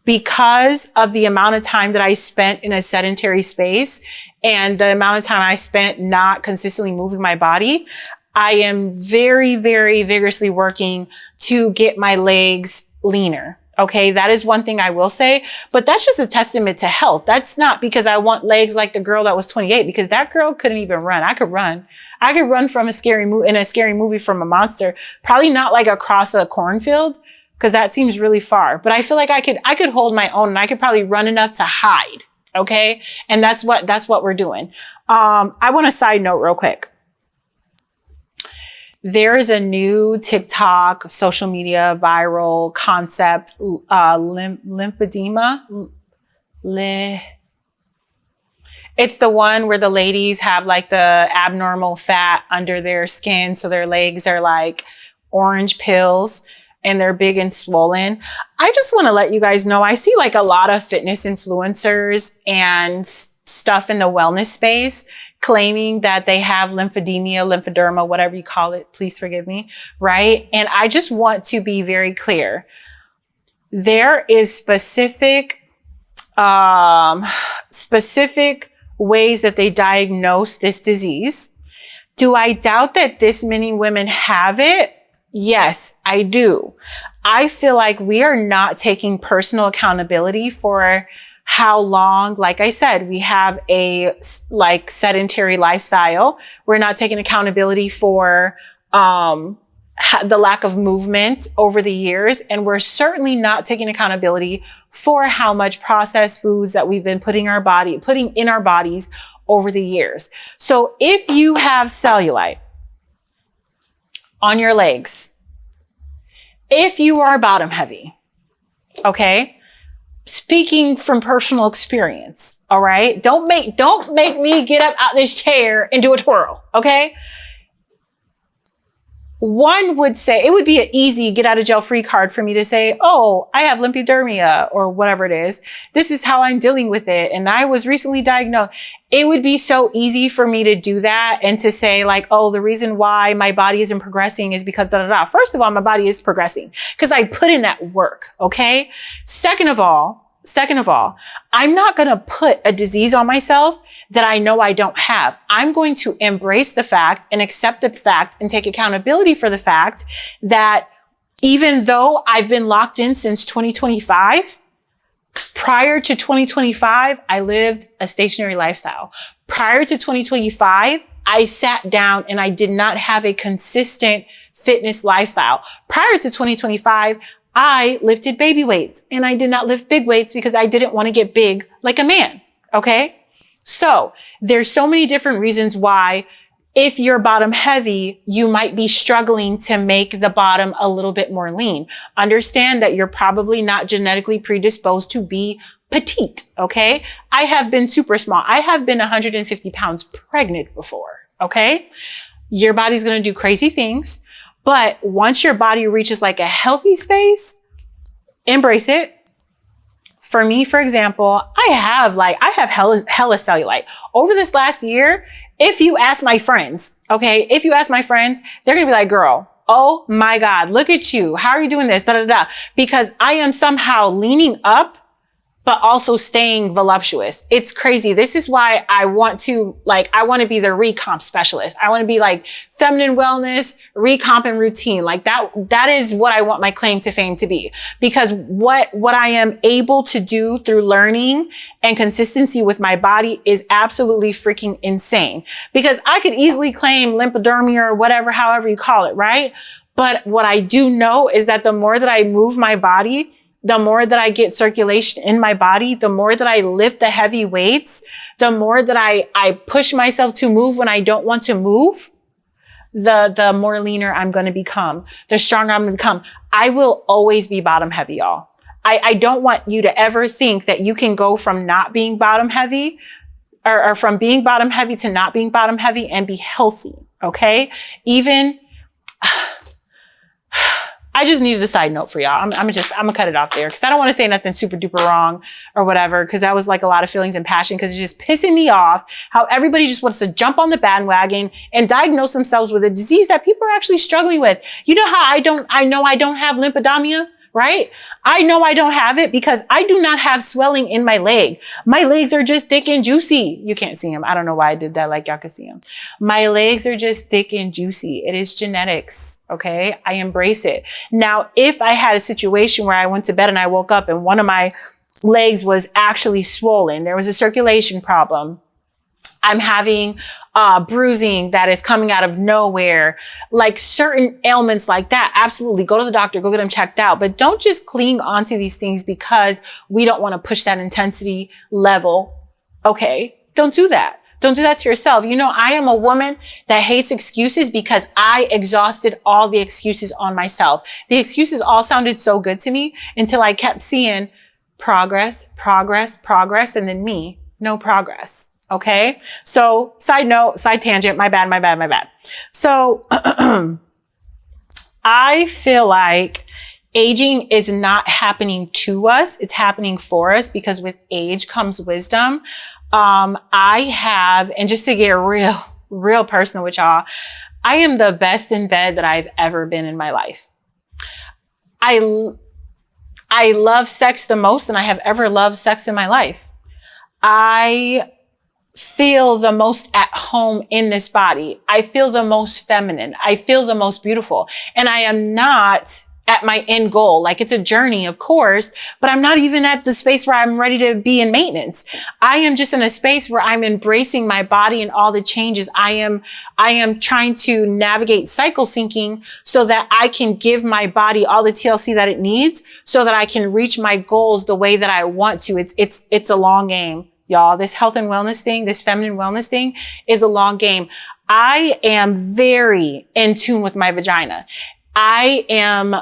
because of the amount of time that I spent in a sedentary space and the amount of time I spent not consistently moving my body, I am very, very vigorously working to get my legs leaner. Okay, that is one thing I will say, but that's just a testament to health. That's not because I want legs like the girl that was 28, because that girl couldn't even run. I could run. I could run from in a scary movie from a monster, probably not like across a cornfield, because that seems really far, but I feel like I could hold my own and I could probably run enough to hide. Okay. And that's what we're doing. I want to side note real quick. There is a new TikTok social media viral concept, lymphedema. It's the one where the ladies have like the abnormal fat under their skin. So their legs are like orange pills and they're big and swollen. I just want to let you guys know, I see like a lot of fitness influencers and stuff in the wellness space claiming that they have lymphedema, lymphoderma, whatever you call it. Please forgive me. Right. And I just want to be very clear. There is specific ways that they diagnose this disease. Do I doubt that this many women have it? Yes, I do. I feel like we are not taking personal accountability for how long, like I said, we have a like sedentary lifestyle. We're not taking accountability for the lack of movement over the years. And we're certainly not taking accountability for how much processed foods that we've been putting in our bodies over the years. So if you have cellulite on your legs, if you are bottom heavy, okay, speaking from personal experience, all right, don't make me get up out this chair and do a twirl, okay? One would say it would be an easy get out of jail free card for me to say, oh, I have lymphedema or whatever it is. This is how I'm dealing with it. And I was recently diagnosed. It would be so easy for me to do that and to say like, oh, the reason why my body isn't progressing is because da da da. First of all, my body is progressing because I put in that work. Okay. Second of all, I'm not going to put a disease on myself that I know I don't have. I'm going to embrace the fact and accept the fact and take accountability for the fact that even though I've been locked in since 2025, prior to 2025, I lived a stationary lifestyle. Prior to 2025, I sat down and I did not have a consistent fitness lifestyle. Prior to 2025, I lifted baby weights and I did not lift big weights because I didn't want to get big like a man. Okay. So there's so many different reasons why if you're bottom heavy, you might be struggling to make the bottom a little bit more lean. Understand that you're probably not genetically predisposed to be petite. Okay. I have been super small. I have been 150 pounds pregnant before. Okay. Your body's going to do crazy things. But once your body reaches like a healthy space, embrace it. For me, for example, I have hella cellulite. Over this last year, if you ask my friends, they're going to be like, girl, oh my God, look at you. How are you doing this? Da, da, da. Because I am somehow leaning up, but also staying voluptuous. It's crazy. This is why I want to be the recomp specialist. I want to be like feminine wellness, recomp and routine. Like that is what I want my claim to fame to be. Because what I am able to do through learning and consistency with my body is absolutely freaking insane. Because I could easily claim lymphodermia or whatever, however you call it, right? But what I do know is that the more that I move my body, the more that I get circulation in my body, the more that I lift the heavy weights, the more that I push myself to move when I don't want to move, the more leaner I'm going to become, the stronger I'm going to become. I will always be bottom heavy, y'all. I don't want you to ever think that you can go from not being bottom heavy or from being bottom heavy to not being bottom heavy and be healthy. Okay. I just needed a side note for y'all. I'm gonna cut it off there because I don't want to say nothing super duper wrong or whatever, because that was like a lot of feelings and passion, because it's just pissing me off how everybody just wants to jump on the bandwagon and diagnose themselves with a disease that people are actually struggling with. You know how I know I don't have lymphedema, right? I know I don't have it because I do not have swelling in my leg. My legs are just thick and juicy. You can't see them. I don't know why I did that like y'all can see them. My legs are just thick and juicy. It is genetics. Okay. I embrace it. Now, if I had a situation where I went to bed and I woke up and one of my legs was actually swollen, there was a circulation problem, I'm having bruising that is coming out of nowhere, like certain ailments like that, absolutely go to the doctor, go get them checked out. But don't just cling onto these things because we don't want to push that intensity level. Okay. Don't do that. Don't do that to yourself. You know, I am a woman that hates excuses because I exhausted all the excuses on myself. The excuses all sounded so good to me until I kept seeing progress, and then me, no progress. Okay. So side note, side tangent, my bad. So I feel like aging is not happening to us. It's happening for us because with age comes wisdom. And just to get real personal with y'all, I am the best in bed that I've ever been in my life. I love sex the most than I have ever loved sex in my life. I feel the most at home in this body. I feel the most feminine. I feel the most beautiful. And I am not at my end goal. Like, it's a journey, of course, but I'm not even at the space where I'm ready to be in maintenance. I am just in a space where I'm embracing my body and all the changes. I am trying to navigate cycle syncing so that I can give my body all the TLC that it needs so that I can reach my goals the way that I want to. It's a long game. Y'all, this health and wellness thing, this feminine wellness thing is a long game. I am very in tune with my vagina. I am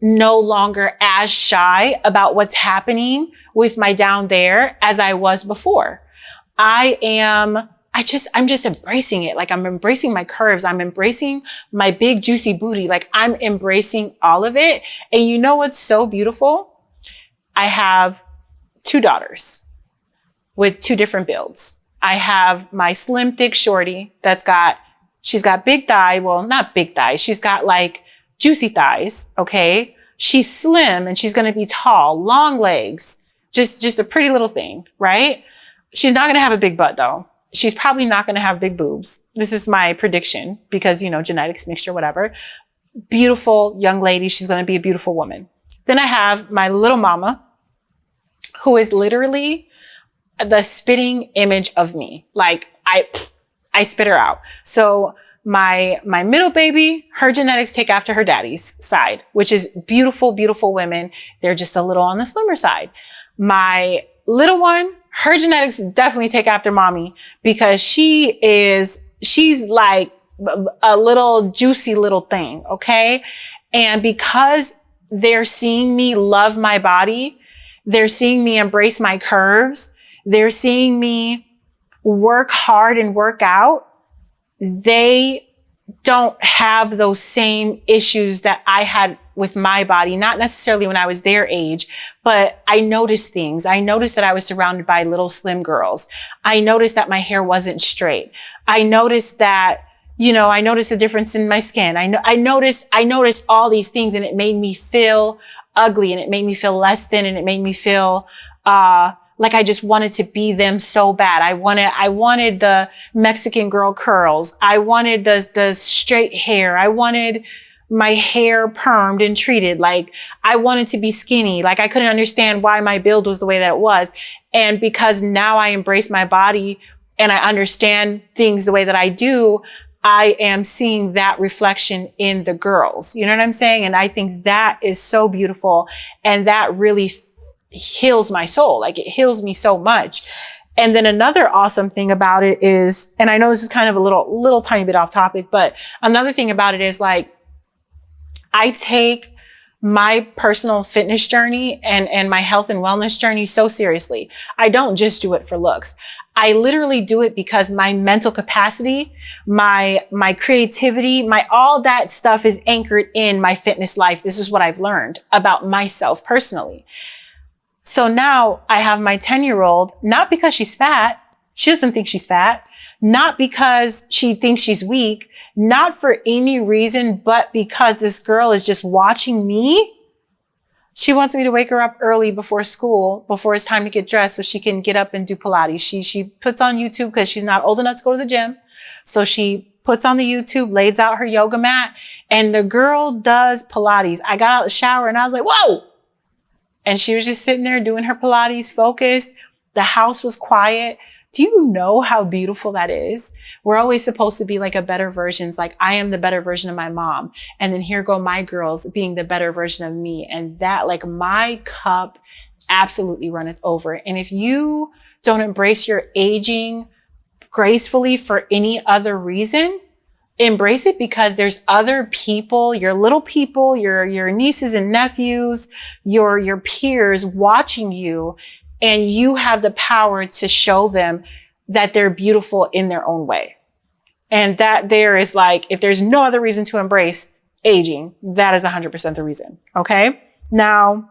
no longer as shy about what's happening with my down there as I was before. I'm just embracing it. Like, I'm embracing my curves. I'm embracing my big juicy booty. Like, I'm embracing all of it. And you know what's so beautiful? I have 2 daughters with 2 different builds. I have my slim, thick shorty she's got big thigh. Well, not big thighs. She's got like juicy thighs. Okay. She's slim and she's going to be tall, long legs, just a pretty little thing, right? She's not going to have a big butt though. She's probably not going to have big boobs. This is my prediction because, genetics, mixture, whatever. Beautiful young lady. She's going to be a beautiful woman. Then I have my little mama, who is literally the spitting image of me. Like, I spit her out. So my middle baby, her genetics take after her daddy's side, which is beautiful, beautiful women. They're just a little on the slimmer side. My little one, her genetics definitely take after mommy because she's like a little juicy little thing. Okay. And because they're seeing me love my body, they're seeing me embrace my curves, they're seeing me work hard and work out, they don't have those same issues that I had with my body, not necessarily when I was their age, but I noticed things. I noticed that I was surrounded by little slim girls. I noticed that my hair wasn't straight. I noticed that, I noticed the difference in my skin. I noticed all these things, and it made me feel ugly, and it made me feel less than, and it made me feel, like I just wanted to be them so bad. I wanted the Mexican girl curls. I wanted the straight hair. I wanted my hair permed and treated. Like, I wanted to be skinny. Like, I couldn't understand why my build was the way that it was. And because now I embrace my body and I understand things the way that I do, I am seeing that reflection in the girls. You know what I'm saying? And I think that is so beautiful. And that really heals my soul. Like, it heals me so much. And then another awesome thing about it is, and I know this is kind of a little tiny bit off topic, but another thing about it is, like, I take my personal fitness journey and my health and wellness journey so seriously. I don't just do it for looks. I literally do it because my mental capacity, my creativity, all that stuff is anchored in my fitness life. This is what I've learned about myself personally. So now I have my 10-year-old, not because she's fat. She doesn't think she's fat. Not because she thinks she's weak. Not for any reason, but because this girl is just watching me. She wants me to wake her up early before school, before it's time to get dressed so she can get up and do Pilates. She puts on YouTube because she's not old enough to go to the gym. So she puts on the YouTube, lays out her yoga mat, and the girl does Pilates. I got out of the shower and I was like, whoa! And she was just sitting there doing her Pilates, focused. The house was quiet. Do you know how beautiful that is? We're always supposed to be like a better version. It's like, I am the better version of my mom. And then here go my girls being the better version of me. And that, like, my cup absolutely runneth over. And if you don't embrace your aging gracefully for any other reason, embrace it because there's other people, your little people, your nieces and nephews, your peers watching you, and you have the power to show them that they're beautiful in their own way. And that there is like, if there's no other reason to embrace aging, that is 100% the reason. Okay. Now,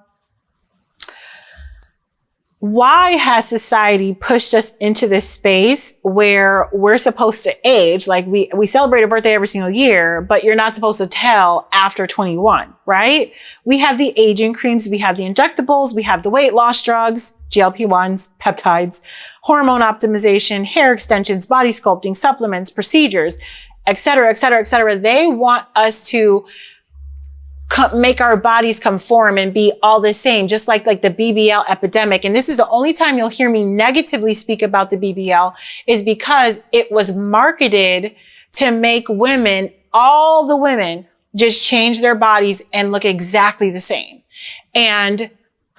why has society pushed us into this space where we're supposed to age? Like we celebrate a birthday every single year, but you're not supposed to tell after 21, right? We have the aging creams, we have the injectables, we have the weight loss drugs, GLP-1s, peptides, hormone optimization, hair extensions, body sculpting, supplements, procedures, et cetera, et cetera, et cetera. They want us to make our bodies conform and be all the same, just like the BBL epidemic. And this is the only time you'll hear me negatively speak about the BBL, is because it was marketed to make women, all the women, just change their bodies and look exactly the same. And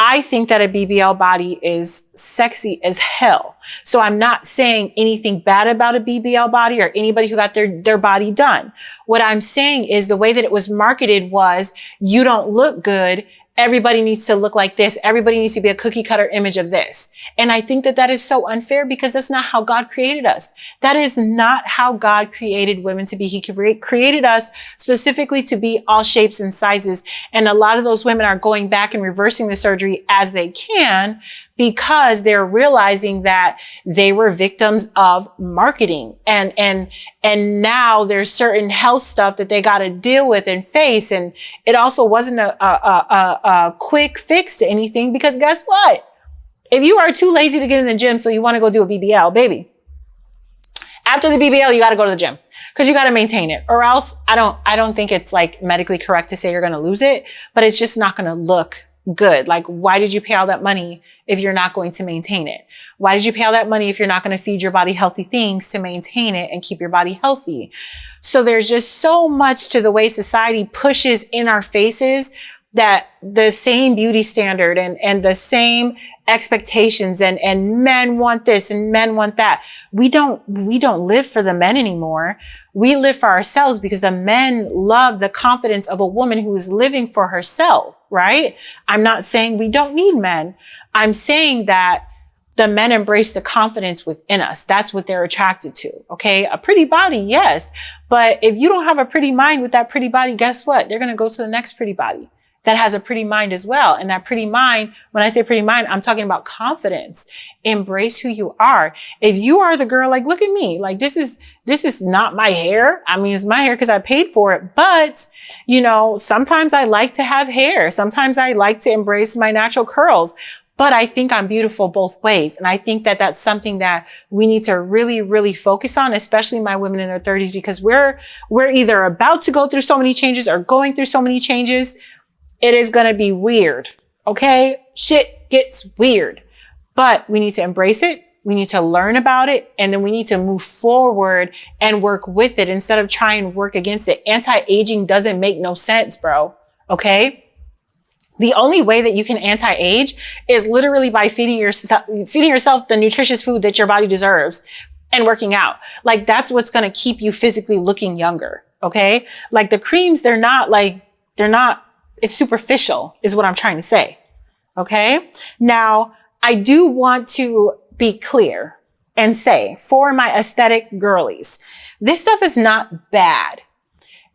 I think that a BBL body is sexy as hell. So I'm not saying anything bad about a BBL body or anybody who got their body done. What I'm saying is the way that it was marketed was, you don't look good. Everybody needs to look like this. Everybody needs to be a cookie cutter image of this. And I think that that is so unfair, because that's not how God created us. That is not how God created women to be. He created us specifically to be all shapes and sizes. And a lot of those women are going back and reversing the surgery as they can, because they're realizing that they were victims of marketing. And now there's certain health stuff that they got to deal with and face. And it also wasn't a quick fix to anything, because guess what? If you are too lazy to get in the gym, so you want to go do a BBL, baby, after the BBL, you got to go to the gym, because you got to maintain it, or else I don't think it's like medically correct to say you're going to lose it, but it's just not going to look good. Like, why did you pay all that money if you're not going to maintain it? Why did you pay all that money if you're not going to feed your body healthy things to maintain it and keep your body healthy? So there's just so much to the way society pushes in our faces that the same beauty standard and the same expectations and men want this and men want that. We don't live for the men anymore. We live for ourselves, because the men love the confidence of a woman who is living for herself, right? I'm not saying we don't need men. I'm saying that the men embrace the confidence within us. That's what they're attracted to. Okay. A pretty body. Yes. But if you don't have a pretty mind with that pretty body, guess what? They're going to go to the next pretty body that has a pretty mind as well. And that pretty mind, when I say pretty mind, I'm talking about confidence. Embrace who you are. If you are the girl, like, look at me, like, this is not my hair. I mean, it's my hair because I paid for it. But, you know, sometimes I like to have hair. Sometimes I like to embrace my natural curls. But I think I'm beautiful both ways. And I think that that's something that we need to really, really focus on, especially my women in their 30s, because we're either about to go through so many changes or going through so many changes. It is going to be weird. Okay. Shit gets weird, but we need to embrace it. We need to learn about it. And then we need to move forward and work with it instead of trying to work against it. Anti-aging doesn't make no sense, bro. Okay. The only way that you can anti-age is literally by feeding yourself the nutritious food that your body deserves and working out. Like, that's what's going to keep you physically looking younger. Okay. Like the creams, they're not, it's superficial is what I'm trying to say. Okay. Now, I do want to be clear and say, for my aesthetic girlies, this stuff is not bad.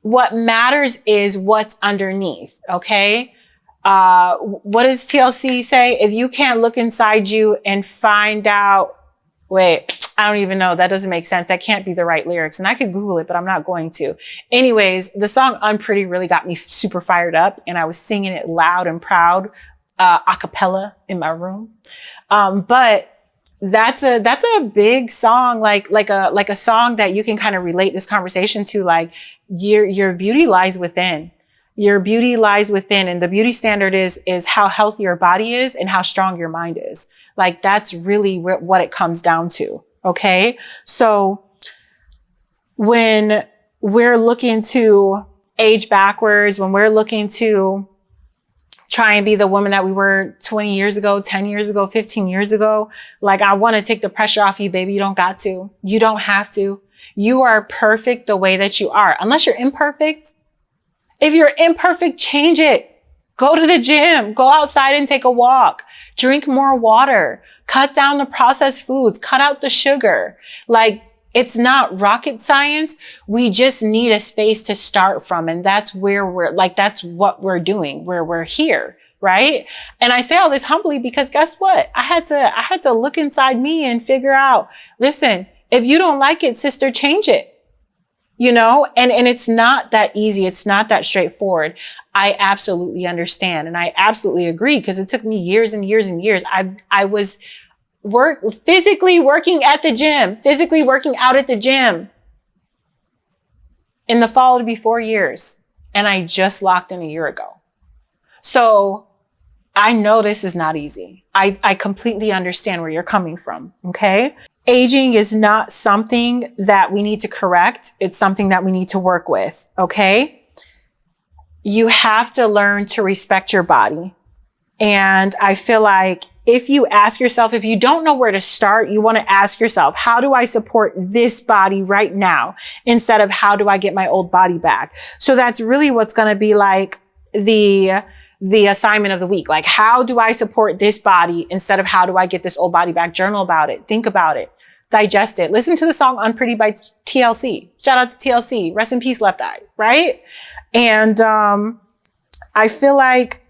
What matters is what's underneath. Okay. What does TLC say? If you can't look inside you and find out, wait, I don't even know. That doesn't make sense. That can't be the right lyrics. And I could Google it, but I'm not going to. Anyways, the song Unpretty really got me super fired up, and I was singing it loud and proud, a cappella in my room. But that's a big song, like a song that you can kind of relate this conversation to. Like, your beauty lies within. Your beauty lies within, and the beauty standard is how healthy your body is and how strong your mind is. Like, that's really what it comes down to. Okay. So when we're looking to age backwards, when we're looking to try and be the woman that we were 20 years ago, 10 years ago, 15 years ago, like, I want to take the pressure off you, baby. You don't got to. You don't have to. You are perfect the way that you are, unless you're imperfect. If you're imperfect, change it. Go to the gym, go outside and take a walk, drink more water, cut down the processed foods, cut out the sugar. Like, it's not rocket science. We just need a space to start from. And that's where that's what we're doing, where we're here. Right. And I say all this humbly because guess what? I had to look inside me and figure out, listen, if you don't like it, sister, change it. You know, and it's not that easy. It's not that straightforward. I absolutely understand. And I absolutely agree because it took me years and years and years. I was physically working at the gym, physically working out at the gym. In the fall, it'll be 4 years. And I just locked in a year ago. So I know this is not easy. I completely understand where you're coming from. Okay. Aging is not something that we need to correct. It's something that we need to work with. Okay. You have to learn to respect your body. And I feel like if you ask yourself, if you don't know where to start, you want to ask yourself, how do I support this body right now? Instead of how do I get my old body back? So that's really what's going to be like the assignment of the week. Like, how do I support this body instead of how do I get this old body back? Journal about it. Think about it. Digest it. Listen to the song Unpretty by TLC. Shout out to TLC. Rest in peace, Left Eye. Right? And I feel like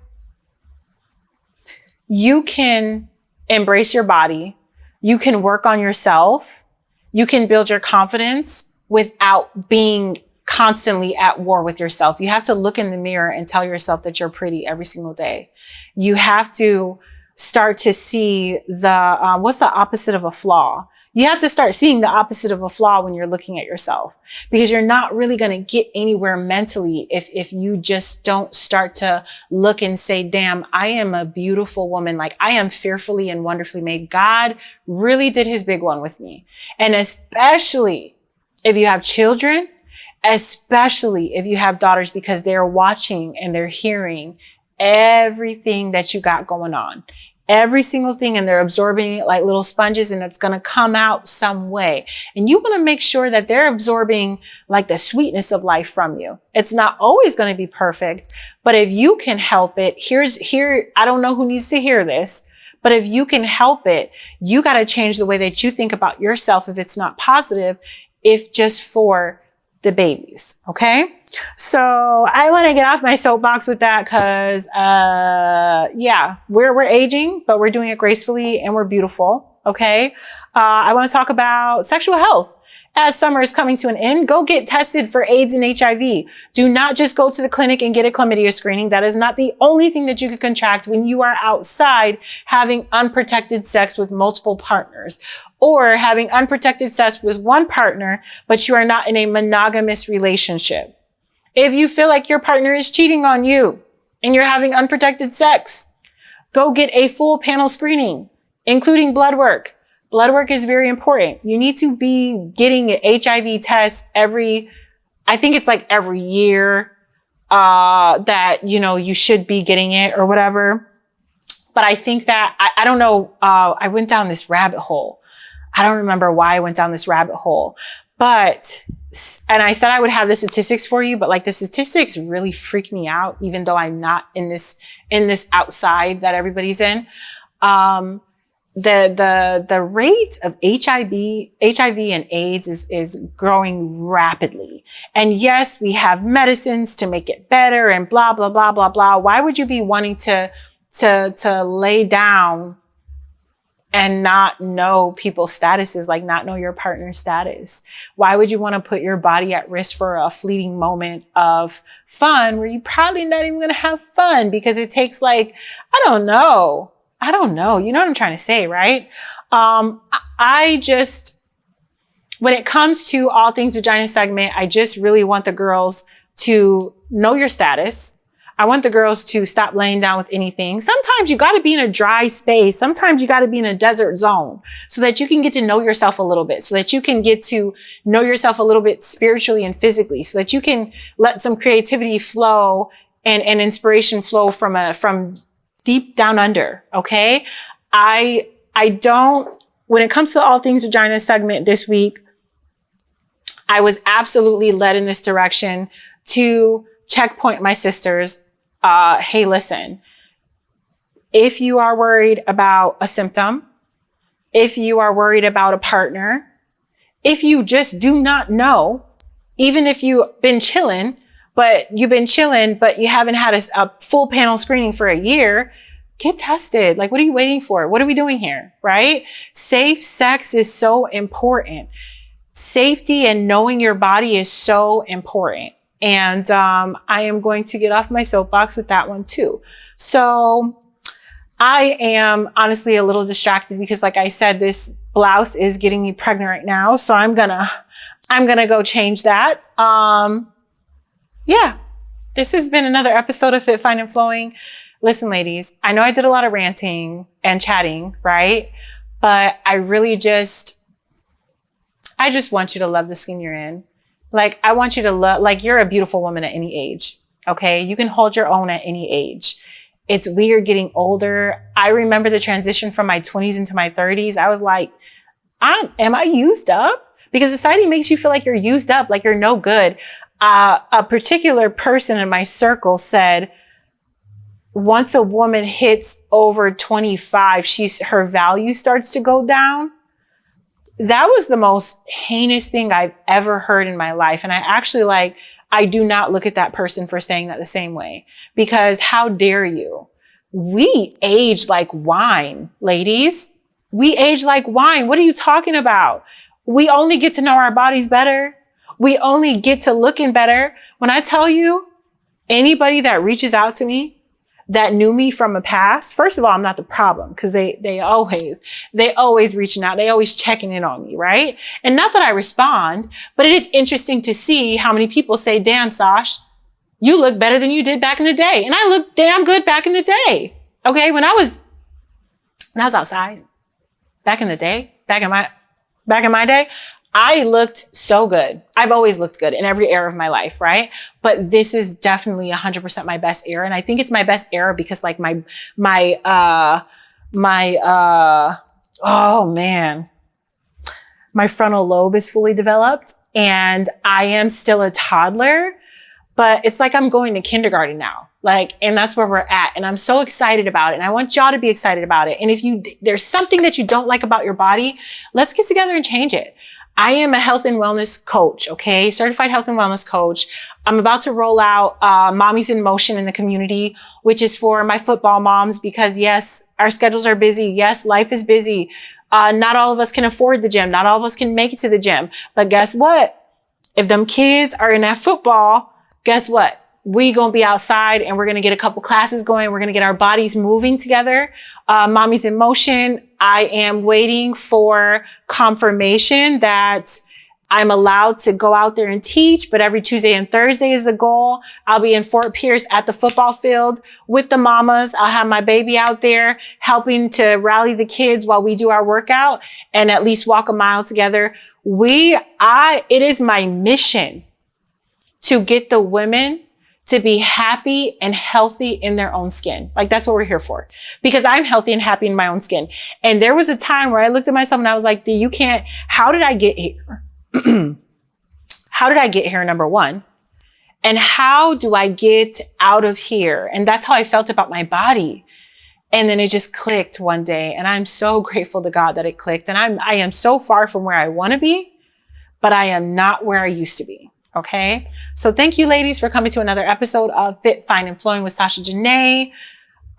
you can embrace your body. You can work on yourself. You can build your confidence without being constantly at war with yourself. You have to look in the mirror and tell yourself that you're pretty every single day. You have to start to see what's the opposite of a flaw? You have to start seeing the opposite of a flaw when you're looking at yourself, because you're not really going to get anywhere mentally if you just don't start to look and say, damn, I am a beautiful woman. Like, I am fearfully and wonderfully made. God really did his big one with me. And especially if you have children, especially if you have daughters, because they're watching and they're hearing everything that you got going on, every single thing, and they're absorbing it like little sponges, and it's going to come out some way. And you want to make sure that they're absorbing like the sweetness of life from you. It's not always going to be perfect, but if you can help it, I don't know who needs to hear this, but if you can help it, you got to change the way that you think about yourself if it's not positive, if just for the babies. Okay. So I want to get off my soapbox with that because, we're aging, but we're doing it gracefully and we're beautiful. Okay. I want to talk about sexual health. As summer is coming to an end, go get tested for AIDS and HIV. Do not just go to the clinic and get a chlamydia screening. That is not the only thing that you could contract when you are outside having unprotected sex with multiple partners, or having unprotected sex with one partner, but you are not in a monogamous relationship. If you feel like your partner is cheating on you and you're having unprotected sex, go get a full panel screening, including blood work. Blood work is very important. You need to be getting an HIV test every year, that, you should be getting it or whatever. But I think that, I don't know, I went down this rabbit hole. I don't remember why I went down this rabbit hole, and I said I would have the statistics for you, but like the statistics really freak me out, even though I'm not in this outside that everybody's in. The rate of HIV and AIDS is growing rapidly. And yes, we have medicines to make it better and blah, blah, blah, blah, blah. Why would you be wanting to lay down and not know people's statuses, like not know your partner's status? Why would you want to put your body at risk for a fleeting moment of fun where you're probably not even going to have fun because it takes I don't know. You know what I'm trying to say, right? When it comes to all things vagina segment, I just really want the girls to know your status. I want the girls to stop laying down with anything. Sometimes you got to be in a dry space. Sometimes you got to be in a desert zone so that you can get to know yourself a little bit, so that you can get to know yourself a little bit spiritually and physically, so that you can let some creativity flow and inspiration flow from deep down under. Okay. I don't, when it comes to all things vagina segment this week, I was absolutely led in this direction to checkpoint my sisters, hey, listen, if you are worried about a symptom, if you are worried about a partner, if you just do not know, even if you've been chilling, but you haven't had a full panel screening for a year, get tested. Like, what are you waiting for? What are we doing here? Right? Safe sex is so important. Safety and knowing your body is so important. And I am going to get off my soapbox with that one too. So I am honestly a little distracted because, like I said, this blouse is getting me pregnant right now. So I'm gonna go change that. Yeah, this has been another episode of Fit, Fine, and Flowing. Listen, ladies, I know I did a lot of ranting and chatting, right? But I just want you to love the skin you're in. Like, I want you to love, like, you're a beautiful woman at any age. Okay. You can hold your own at any age. It's weird getting older. I remember the transition from my 20s into my 30s. I was like, am I used up? Because society makes you feel like you're used up, like you're no good. A particular person in my circle said, once a woman hits over 25, her value starts to go down. That was the most heinous thing I've ever heard in my life. And I do not look at that person for saying that the same way, because how dare you? We age like wine, ladies. We age like wine. What are you talking about? We only get to know our bodies better. We only get to looking better. When I tell you, anybody that reaches out to me that knew me from a past, first of all, I'm not the problem, because they always reaching out. They always checking in on me, right? And not that I respond, but it is interesting to see how many people say, damn, Sash, you look better than you did back in the day. And I look damn good back in the day. Okay. When I was outside back in the day, back in my day, I looked so good. I've always looked good in every era of my life, right? But this is definitely 100% my best era. And I think it's my best era because, like, my frontal lobe is fully developed and I am still a toddler, but it's like I'm going to kindergarten now. Like, and that's where we're at. And I'm so excited about it. And I want y'all to be excited about it. And if there's something that you don't like about your body, let's get together and change it. I am a health and wellness coach, okay? Certified health and wellness coach. I'm about to roll out Mommies in Motion in the community, which is for my football moms, because yes, our schedules are busy. Yes, life is busy. Not all of us can afford the gym. Not all of us can make it to the gym. But guess what? If them kids are in that football, guess what? We gonna be outside and we're gonna get a couple classes going. We're gonna get our bodies moving together. Mommies in Motion. I am waiting for confirmation that I'm allowed to go out there and teach, but every Tuesday and Thursday is the goal. I'll be in Fort Pierce at the football field with the mamas. I'll have my baby out there helping to rally the kids while we do our workout and at least walk a mile together. It is my mission to get the women to be happy and healthy in their own skin. Like, that's what we're here for. Because I'm healthy and happy in my own skin. And there was a time where I looked at myself and I was like, how did I get here? How did I get here, number one? And how do I get out of here? And that's how I felt about my body. And then it just clicked one day. And I'm so grateful to God that it clicked. And I am so far from where I want to be, but I am not where I used to be. Okay. So thank you, ladies, for coming to another episode of Fit, Fine, and Flowing with Sasha Janae.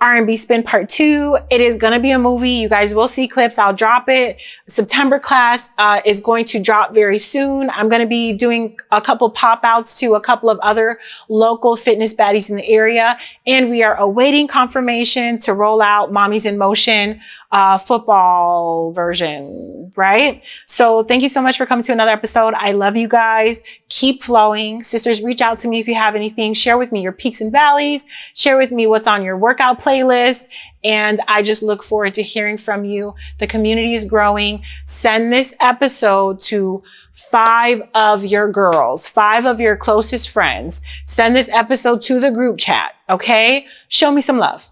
R&B Spin Part 2. It is going to be a movie. You guys will see clips. I'll drop it. September class is going to drop very soon. I'm going to be doing a couple pop outs to a couple of other local fitness baddies in the area. And we are awaiting confirmation to roll out Mommies in Motion football version, right? So thank you so much for coming to another episode. I love you guys. Keep flowing. Sisters, reach out to me if you have anything. Share with me your peaks and valleys. Share with me what's on your workout playlist. And I just look forward to hearing from you. The community is growing. Send this episode to 5 of your girls, 5 of your closest friends. Send this episode to the group chat. Okay? Show me some love.